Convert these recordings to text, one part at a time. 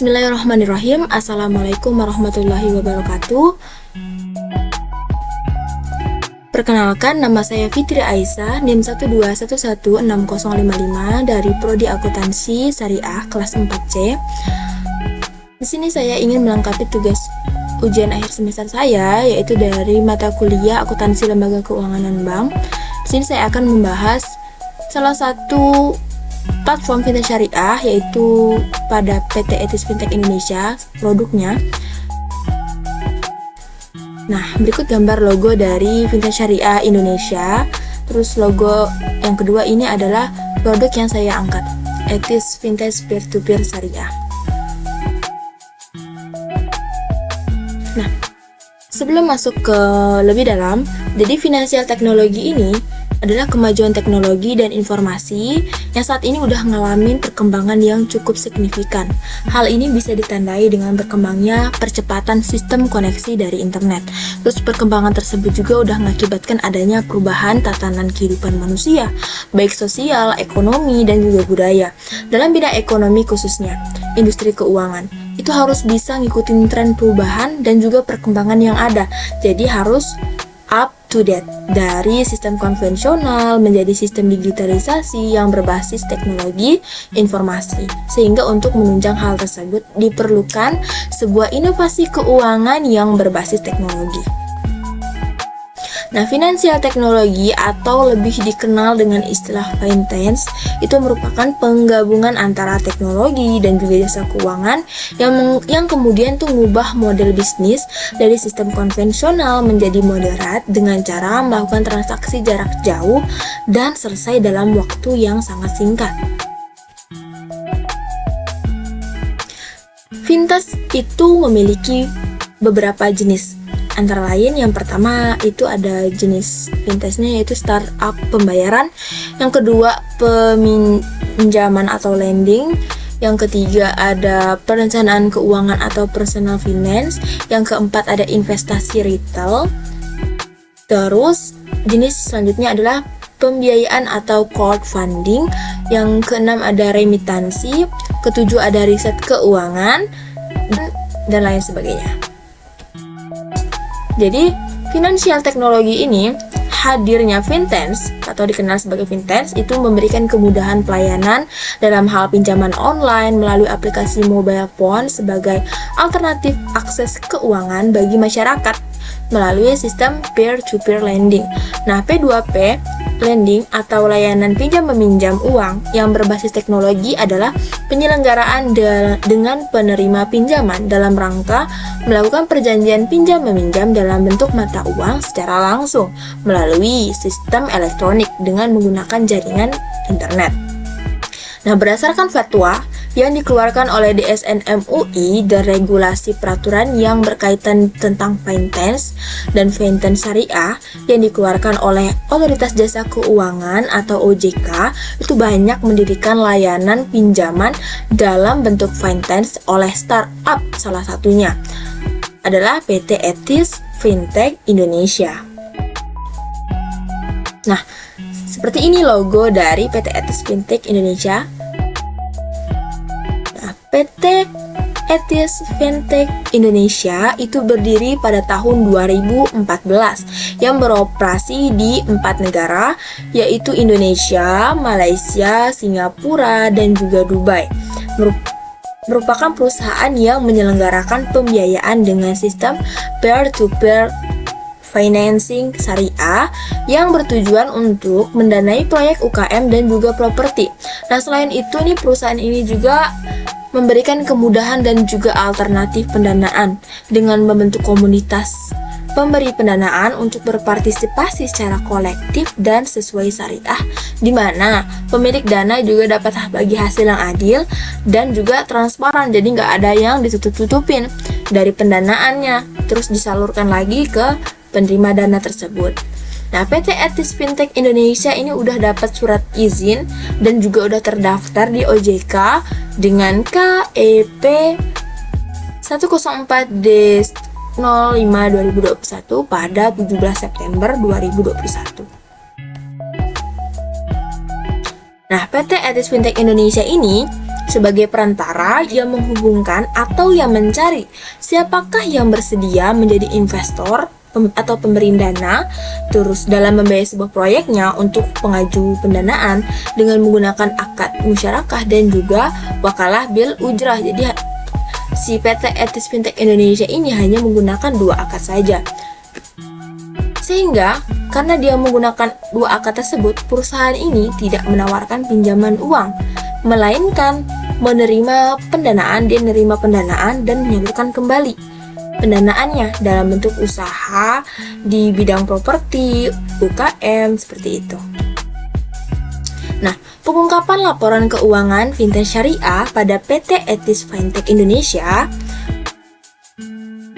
Bismillahirrahmanirrahim. Assalamualaikum warahmatullahi wabarakatuh. Perkenalkan, nama saya Fitri Aisyah, NIM 1211655 dari Prodi Akuntansi Syariah kelas 4C. Di sini saya ingin melengkapi tugas ujian akhir semester saya, yaitu dari mata kuliah Akuntansi Lembaga Keuangan dan Bank. Di sini saya akan membahas salah satu platform fintech syariah, yaitu pada PT Etis Fintech Indonesia produknya. Nah, berikut gambar logo dari fintech syariah Indonesia. Terus logo yang kedua ini adalah produk yang saya angkat, Etis Fintech Peer-to-Peer Syariah. Nah, sebelum masuk ke lebih dalam, jadi finansial teknologi ini adalah kemajuan teknologi dan informasi yang saat ini udah ngalamin perkembangan yang cukup signifikan. Hal ini bisa ditandai dengan berkembangnya percepatan sistem koneksi dari internet. Terus perkembangan tersebut juga udah mengakibatkan adanya perubahan tatanan kehidupan manusia, baik sosial, ekonomi, dan juga budaya. Dalam bidang ekonomi khususnya, industri keuangan, itu harus bisa ngikutin tren perubahan dan juga perkembangan yang ada. Jadi harus up to date dari sistem konvensional menjadi sistem digitalisasi yang berbasis teknologi informasi. Sehingga untuk menunjang hal tersebut diperlukan sebuah inovasi keuangan yang berbasis teknologi. Nah, finansial teknologi atau lebih dikenal dengan istilah finance itu merupakan penggabungan antara teknologi dan juga jasa keuangan yang kemudian tuh mengubah model bisnis dari sistem konvensional menjadi moderat dengan cara melakukan transaksi jarak jauh dan selesai dalam waktu yang sangat singkat. Fintech itu memiliki beberapa jenis. Antara lain, yang pertama itu ada jenis fintechnya yaitu startup pembayaran, yang kedua peminjaman atau lending, yang ketiga ada perencanaan keuangan atau personal finance, yang keempat ada investasi retail. Terus jenis selanjutnya adalah pembiayaan atau crowdfunding, yang keenam ada remitansi, ketujuh ada riset keuangan, dan lain sebagainya. Jadi, finansial teknologi ini, hadirnya fintech atau dikenal sebagai fintech itu memberikan kemudahan pelayanan dalam hal pinjaman online melalui aplikasi mobile phone sebagai alternatif akses keuangan bagi masyarakat melalui sistem peer-to-peer lending. Nah, P2P lending atau layanan pinjam-meminjam uang yang berbasis teknologi adalah penyelenggaraan dengan penerima pinjaman dalam rangka melakukan perjanjian pinjam-meminjam dalam bentuk mata uang secara langsung melalui sistem elektronik dengan menggunakan jaringan internet. Nah, berdasarkan fatwa yang dikeluarkan oleh DSN MUI dan regulasi peraturan yang berkaitan tentang fintech dan fintech syariah yang dikeluarkan oleh Otoritas Jasa Keuangan atau OJK, itu banyak mendirikan layanan pinjaman dalam bentuk fintech oleh startup. Salah satunya adalah PT Etis Fintech Indonesia. Nah, seperti ini logo dari PT Etis Fintech Indonesia. PT Etis Fintech Indonesia itu berdiri pada tahun 2014 yang beroperasi di 4 negara, yaitu Indonesia, Malaysia, Singapura, dan juga Dubai. Merupakan perusahaan yang menyelenggarakan pembiayaan dengan sistem peer-to-peer financing syariah yang bertujuan untuk mendanai proyek UKM dan juga properti. Nah, selain itu nih, perusahaan ini juga memberikan kemudahan dan juga alternatif pendanaan dengan membentuk komunitas pemberi pendanaan untuk berpartisipasi secara kolektif dan sesuai syariah, di mana pemilik dana juga dapat bagi hasil yang adil dan juga transparan, jadi nggak ada yang ditutup-tutupin dari pendanaannya, terus disalurkan lagi ke penerima dana tersebut. Nah, PT Etis Fintech Indonesia ini udah dapat surat izin dan juga udah terdaftar di OJK dengan KEP 104D05/2021 pada 17 September 2021. Nah, PT Etis Fintech Indonesia ini sebagai perantara yang menghubungkan atau yang mencari siapakah yang bersedia menjadi investor atau pemberi dana, terus dalam membiayai sebuah proyeknya untuk pengaju pendanaan dengan menggunakan akad musyarakah dan juga wakalah bil ujrah. Jadi si PT Etis Fintech Indonesia ini hanya menggunakan 2 akad saja. Sehingga karena dia menggunakan 2 akad tersebut, perusahaan ini tidak menawarkan pinjaman uang, melainkan menerima pendanaan, dia menerima pendanaan dan menyalurkan kembali pendanaannya dalam bentuk usaha di bidang properti, UKM, seperti itu. Nah, pengungkapan laporan keuangan fintech syariah pada PT Etis Fintech Indonesia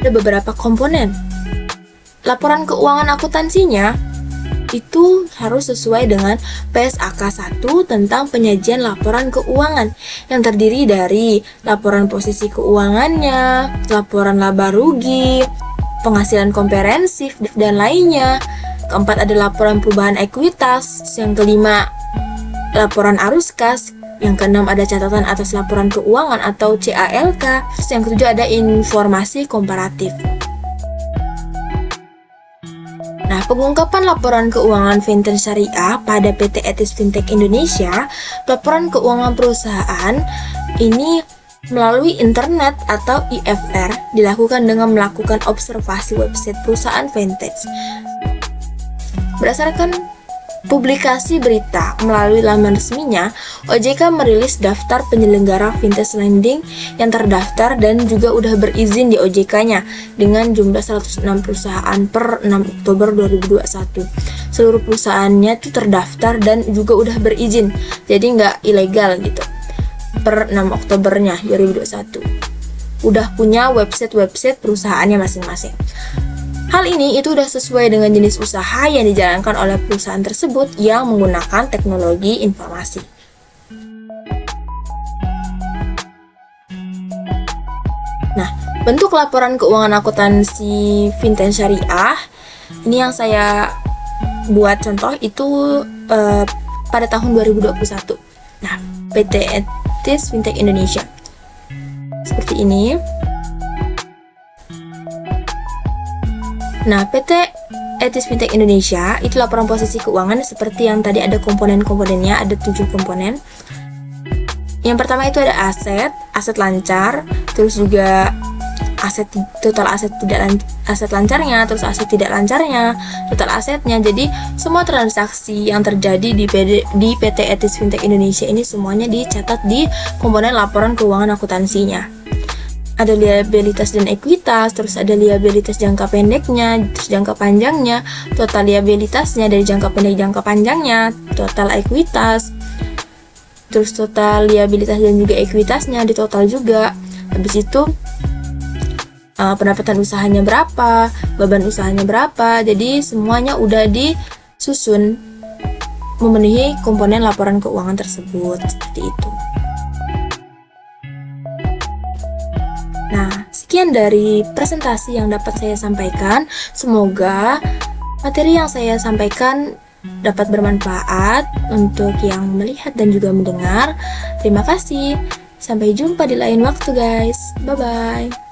ada beberapa komponen. Laporan keuangan akuntansinya itu harus sesuai dengan PSAK 1 tentang penyajian laporan keuangan yang terdiri dari laporan posisi keuangannya, laporan laba rugi, penghasilan komprehensif, dan lainnya. Keempat ada laporan perubahan ekuitas, yang kelima laporan arus kas, yang keenam ada catatan atas laporan keuangan atau CALK, yang ketujuh ada informasi komparatif. Nah, pengungkapan laporan keuangan fintech syariah pada PT Etis Fintech Indonesia, laporan keuangan perusahaan ini melalui internet atau IFR dilakukan dengan melakukan observasi website perusahaan fintech. Berdasarkan publikasi berita melalui laman resminya, OJK merilis daftar penyelenggara fintech lending yang terdaftar dan juga udah berizin di OJK-nya dengan jumlah 106 perusahaan per 6 Oktober 2021. Seluruh perusahaannya itu terdaftar dan juga udah berizin, jadi nggak ilegal gitu. Per 6 Oktobernya 2021 udah punya website perusahaannya masing-masing. Hal ini itu udah sesuai dengan jenis usaha yang dijalankan oleh perusahaan tersebut yang menggunakan teknologi informasi. Nah, bentuk laporan keuangan akuntansi fintech syariah ini yang saya buat contoh itu pada tahun 2021. Nah, PT Etis Fintech Indonesia seperti ini. Nah, PT Etis Fintech Indonesia itu laporan posisi keuangan seperti yang tadi ada komponen-komponennya, ada 7 komponen. Yang pertama itu ada aset lancar, terus juga total aset lancarnya, terus aset tidak lancarnya, total asetnya. Jadi semua transaksi yang terjadi di PT Etis Fintech Indonesia ini semuanya dicatat di komponen laporan keuangan akuntansinya. Ada liabilitas dan ekuitas, terus ada liabilitas jangka pendeknya, terus jangka panjangnya, total liabilitasnya dari jangka pendek jangka panjangnya, total ekuitas, terus total liabilitas dan juga ekuitasnya di total juga. Habis itu pendapatan usahanya berapa, beban usahanya berapa, jadi semuanya udah disusun memenuhi komponen laporan keuangan tersebut, seperti itu. Nah, sekian dari presentasi yang dapat saya sampaikan. Semoga materi yang saya sampaikan dapat bermanfaat untuk yang melihat dan juga mendengar. Terima kasih. Sampai jumpa di lain waktu, guys. Bye-bye.